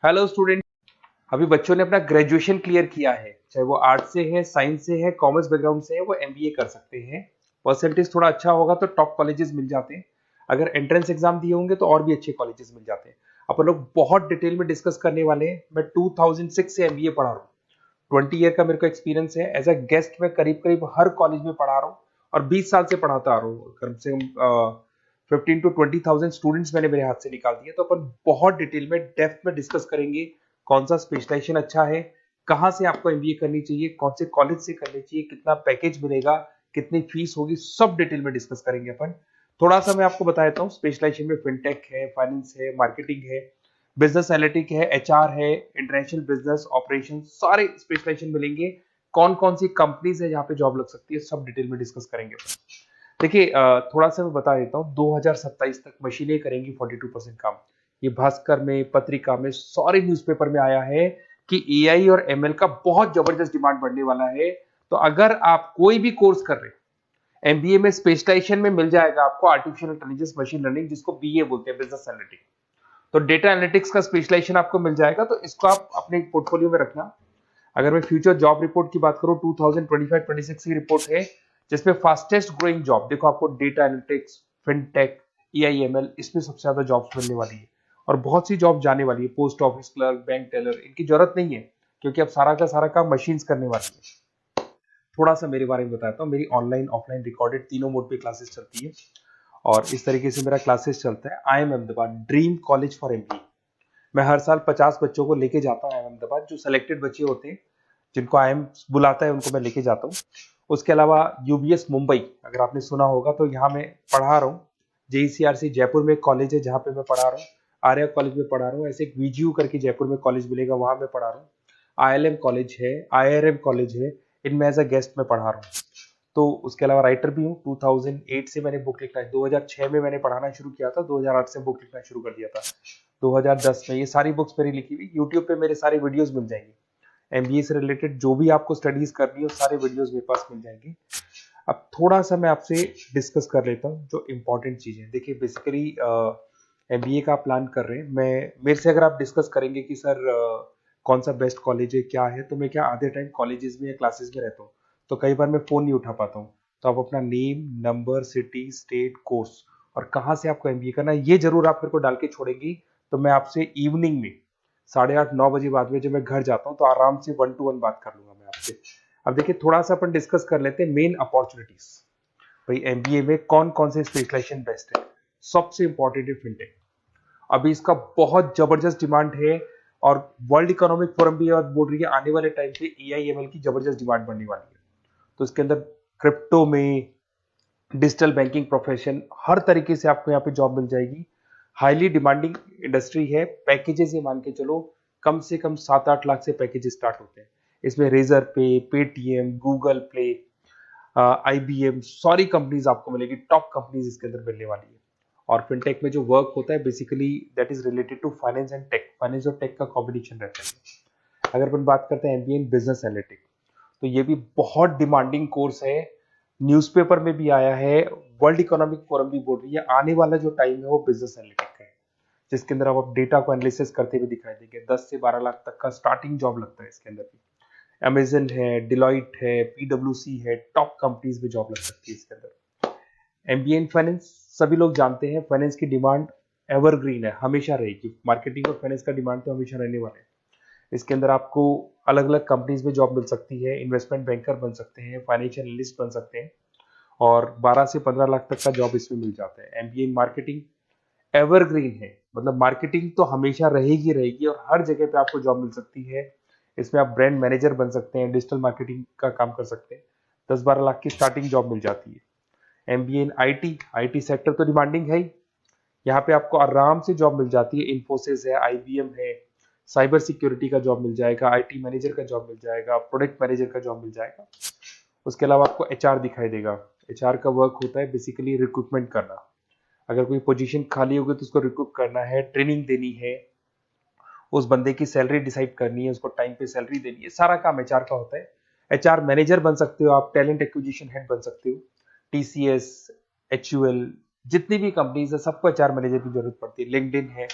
Hello student. अभी बच्चों ने अपना ग्रेजुएशन क्लियर किया है, चाहे वो आर्ट्स से है, साइंस से है, कॉमर्स बैकग्राउंड से है, वो एमबीए कर सकते हैं। परसेंटेज थोड़ा अच्छा होगा तो टॉप कॉलेजेस मिल जाते हैं। अगर एंट्रेंस एग्जाम दिए होंगे तो और भी अच्छे कॉलेजेस मिल जाते हैं। अपन लोग बहुत डिटेल में डिस्कस करने वाले हैं। मैं 2006 से एमबीए पढ़ा रहा हूँ। 20 ईयर का मेरे को एक्सपीरियंस है। एज अ गेस्ट मैं करीब करीब हर कॉलेज में पढ़ा रहा हूँ और 20 साल से पढ़ाता आ रहा हूँ। कम से कम 15 to 20 thousand स्टूडेंट्स मैंने मेरे हाथ से निकाल दिए। तो अपन बहुत डिटेल में डेप्थ में डिस्कस करेंगे कौन सा स्पेशलाइजेशन अच्छा है, कहाँ से आपको एमबीए करनी चाहिए, कौन से कॉलेज से करनी चाहिए, कितना पैकेज मिलेगा, कितनी फीस होगी, सब डिटेल में डिस्कस करेंगे अपन। थोड़ा सा मैं आपको बता देता हूँ। स्पेशलाइजेशन में फिनटेक है, फाइनेंस है, मार्केटिंग है, बिजनेस एनालिटिक है, एचआर है, इंटरनेशनल बिजनेस ऑपरेशन, सारे स्पेशलाइजेशन मिलेंगे। कौन कौन सी कंपनीज है जहाँ पे जॉब लग सकती है, सब डिटेल में डिस्कस करेंगे। देखिए, थोड़ा सा मैं बता देता हूँ। 2027 तक मशीनें करेंगी 42% काम। ये भास्कर में, पत्रिका में, सारे न्यूज़पेपर में आया है कि एआई और एमएल का बहुत जबरदस्त डिमांड बढ़ने वाला है। तो अगर आप कोई भी कोर्स कर रहे हैं, एमबीए में स्पेशलाइजेशन में मिल जाएगा आपको आर्टिफिशियल इंटेलिजेंस, मशीन लर्निंग, जिसको बीए बोलते हैं, बिजनेस एनालिटिक्स। तो डेटा एनालिटिक्स का स्पेशलाइजेशन आपको मिल जाएगा, तो इसको आप अपने पोर्टफोलियो में रखना। अगर मैं फ्यूचर जॉब रिपोर्ट की बात करूं, 2025-26 की रिपोर्ट है, जिसमें फास्टेस्ट ग्रोइंग जॉब देखो आपको डेटा एनालिटिक्स, फिनटेक, एआईएमएल, इसमें सबसे ज्यादा जॉब्स मिलने वाली है। और बहुत सी जॉब जाने वाली है। Post office clerk, bank teller, इनकी जरूरत नहीं है, क्योंकि अब सारा का सारा काम मशीन्स करने वाली है। थोड़ा सा मेरे बारे में बताता हूँ। मेरी ऑनलाइन ऑफलाइन रिकॉर्डेड तीनों मोड पे क्लासेस चलती है। और इस तरीके से मेरा क्लासेस चलता है। I am Ahmedabad dream college for MBA. मैं हर साल 50 बच्चों को लेके जाता हूँ अहमदाबाद। जो सिलेक्टेड बच्चे होते हैं, जिनको आईएम बुलाता है, उनको मैं लेके जाता हूँ। उसके अलावा यूबीएस मुंबई, अगर आपने सुना होगा, तो यहाँ मैं पढ़ा रहा हूँ। जेईसीआरसी जयपुर में एक कॉलेज है जहाँ पे मैं पढ़ा रहा हूँ। आर्या कॉलेज में पढ़ा रहा हूँ। ऐसे एक वीजीयू करके जयपुर में कॉलेज मिलेगा, वहां मैं पढ़ा रहा हूँ। आईएलएम कॉलेज है, आईआरएम कॉलेज है, इनमें एज अ गेस्ट में पढ़ा रहा हूँ। तो उसके अलावा राइटर भी हूँ। 2008 से मैंने बुक लिखना है। 2006 में मैंने पढ़ाना शुरू किया था, 2008 से बुक लिखना शुरू कर दिया था। 2010 में ये सारी बुक्स मेरी लिखी हुई यूट्यूब पे मेरे सारे वीडियोस मिल जाएंगे। एमबीए से रिलेटेड जो भी आपको स्टडीज करनी हो, सारे वीडियोस मेरे पास मिल जाएंगे। अब थोड़ा सा मैं आपसे डिस्कस कर लेता हूँ जो इंपॉर्टेंट चीजें। देखिए, बेसिकली एमबीए का आप प्लान कर रहे हैं, मैं मेरे से अगर आप डिस्कस करेंगे कि सर कौन सा बेस्ट कॉलेज है, क्या है, तो मैं क्या आधे टाइम कॉलेजेस में या क्लासेस में रहता हूँ, तो कई बार मैं फोन नहीं उठा पाता हूँ। तो आप अपना name, number, city, state, course और कहाँ से आपको एमबीए करना है, ये जरूर आप मेरे को डाल के छोड़ेंगी। तो मैं आपसे इवनिंग में 8:30-9 बजे बाद में जब मैं घर जाता हूँ, तो आराम से 1-to-1 बात कर लूंगा मैं आपसे। अब देखिए, थोड़ा सा अपन डिस्कस कर लेते हैं मेन अपॉर्चुनिटीज। भाई, एमबीए में कौन कौन से स्पेशलाइजेशन बेस्ट है। सबसे इंपॉर्टेंट है फिनटेक। अभी इसका बहुत जबरदस्त डिमांड है। और वर्ल्ड इकोनॉमिक फोरम भी बोल रही है आने वाले टाइम पे एआईएमएल की जबरदस्त डिमांड बढ़ने वाली है। तो इसके अंदर क्रिप्टो में, डिजिटल बैंकिंग प्रोफेशन, हर तरीके से आपको यहाँ पे जॉब मिल जाएगी। हाईली डिमांडिंग इंडस्ट्री है। पैकेजेस ये मान के चलो, कम से कम 7-8 लाख से पैकेजेस स्टार्ट होते हैं। इसमें रेजर पे, पेटीएम, गूगल प्ले, आईबीएम, सारी कंपनीज आपको मिलेगी। टॉप कंपनीज इसके अंदर मिलने वाली है। और फिनटेक में जो वर्क होता है, basically that is related to finance and tech. Finance और टेक का कॉम्बिनेशन रहता है। अगर अपन बात करते हैं एमबीए इन बिजनेस एनालिटिक्स, तो ये भी बहुत डिमांडिंग कोर्स है। न्यूज़पेपर में भी आया है, वर्ल्ड इकोनॉमिक फोरम भी बोल रही है आने वाला जो टाइम है वो बिजनेस एनालिटिक्स का है, जिसके अंदर आप डेटा को एनालिसिस करते हुए दिखाई देंगे। 10 से 12 लाख तक का स्टार्टिंग जॉब लगता है इसके अंदर भी। अमेजन है, डिलॉइट है, पीडब्ल्यूसी है, टॉप कंपनीज में जॉब लग सकती है इसके अंदर। एमबीए इन फाइनेंस, सभी लोग जानते हैं फाइनेंस की डिमांड एवरग्रीन है, हमेशा रहेगी। मार्केटिंग और फाइनेंस का डिमांड तो हमेशा रहने वाला है। इसके अंदर आपको अलग अलग कंपनीज में जॉब मिल सकती है। इन्वेस्टमेंट बैंकर बन सकते हैं, फाइनेंशियल एनालिस्ट बन सकते हैं, और 12 से 15 लाख तक का जॉब इसमें मिल जाता है। एमबीए इन मार्केटिंग एवरग्रीन है, मतलब मार्केटिंग तो हमेशा रहेगी रहेगी और हर जगह पे आपको जॉब मिल सकती है। इसमें आप ब्रांड मैनेजर बन सकते हैं, डिजिटल मार्केटिंग का काम कर सकते हैं। 10-12 लाख की स्टार्टिंग जॉब मिल जाती है। MBA in IT, IT sector तो डिमांडिंग है ही। यहाँ पे आपको आराम से जॉब मिल जाती है। इन्फोसिस है, आईबीएम है, साइबर सिक्योरिटी का जॉब मिल जाएगा, आईटी मैनेजर का जॉब मिल जाएगा, प्रोडक्ट मैनेजर का जॉब मिल जाएगा। उसके अलावा आपको एचआर दिखाई देगा। एचआर का वर्क होता है बेसिकली रिक्रूटमेंट करना। अगर कोई पोजीशन खाली होगी तो उसको रिक्रूट करना है, ट्रेनिंग देनी है, उस बंदे की सैलरी डिसाइड करनी है, उसको टाइम पे सैलरी देनी है, सारा काम एचआर का होता है। एचआर मैनेजर बन सकते हो आप, टैलेंट एक्विजिशन हेड बन सकते हो। टीसीएस, एचयूएल, जितनी भी कंपनीज है, सबको एचआर मैनेजर की जरूरत पड़ती है। लिंक्डइन है,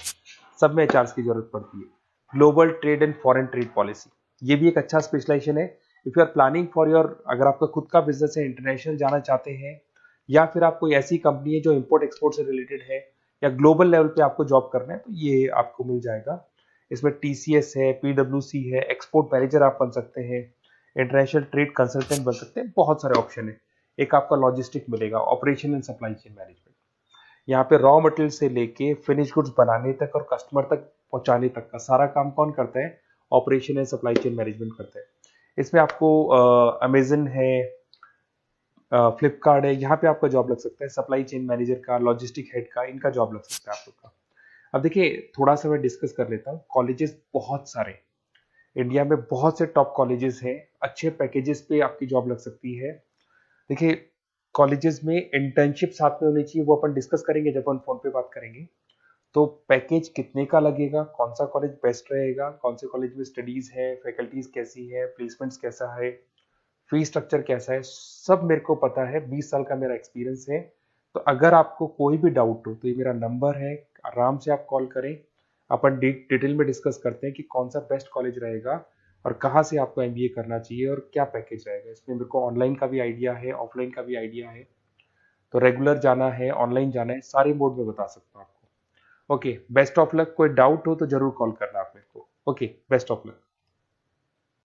सब में एचआर की जरूरत पड़ती है। Global trade and foreign trade policy, ये भी एक अच्छा स्पेशलाइजेशन है। If you are planning for your, अगर आपका खुद का बिजनेस है, इंटरनेशनल जाना चाहते हैं, या फिर आप कोई ऐसी कंपनी है जो इंपोर्ट एक्सपोर्ट से रिलेटेड है, या ग्लोबल लेवल पे आपको जॉब करना है, तो ये आपको मिल जाएगा। इसमें टीसीएस है, पीडब्ल्यूसी है, एक्सपोर्ट मैनेजर आप बन सकते हैं, इंटरनेशनल ट्रेड कंसल्टेंट बन सकते हैं, बहुत सारे ऑप्शन है। एक आपका लॉजिस्टिक मिलेगा, operation and supply chain management, यहाँ पे रॉ मटेरियल से लेके फिनिश गुड्स बनाने तक और कस्टमर तक पहुंचाने तक का सारा काम कौन करता है? Operation and supply chain management करता है। इसमें आपको अमेजन है, फ्लिपकार्ट है, यहाँ पे आपका जॉब लग सकता है, सप्लाई चेन मैनेजर का, लॉजिस्टिक हेड का, इनका जॉब लग सकता है आप लोग का। अब देखिए, थोड़ा सा मैं डिस्कस कर लेता हूँ। कॉलेजेस बहुत सारे इंडिया में, बहुत से टॉप कॉलेजेस हैं, अच्छे पैकेजेस पे आपकी जॉब लग सकती है। देखिए, कॉलेजेस में इंटर्नशिप साथ में होनी चाहिए, वो अपन डिस्कस करेंगे जब अपन फोन पे बात करेंगे। तो पैकेज कितने का लगेगा, कौन सा कॉलेज बेस्ट रहेगा, कौन से कॉलेज में स्टडीज है, फैकल्टीज कैसी है, प्लेसमेंट्स कैसा है, फी स्ट्रक्चर कैसा है, सब मेरे को पता है, 20 साल का मेरा एक्सपीरियंस है। तो अगर आपको कोई भी डाउट हो तो ये मेरा नंबर है, आराम से आप कॉल करें। अपन डिटेल में डिस्कस करते हैं कि कौन सा बेस्ट कॉलेज रहेगा और कहाँ से आपको एमबीए करना चाहिए और क्या पैकेज रहेगा। इसमें मेरे को ऑनलाइन का भी आइडिया है, ऑफलाइन का भी आइडिया है, तो रेगुलर जाना है, ऑनलाइन जाना है, सारे मोड में बता सकता हूँ आपको। Okay, best of luck. कोई डाउट हो तो जरूर कॉल करना आप मेरे को। Okay, best of luck.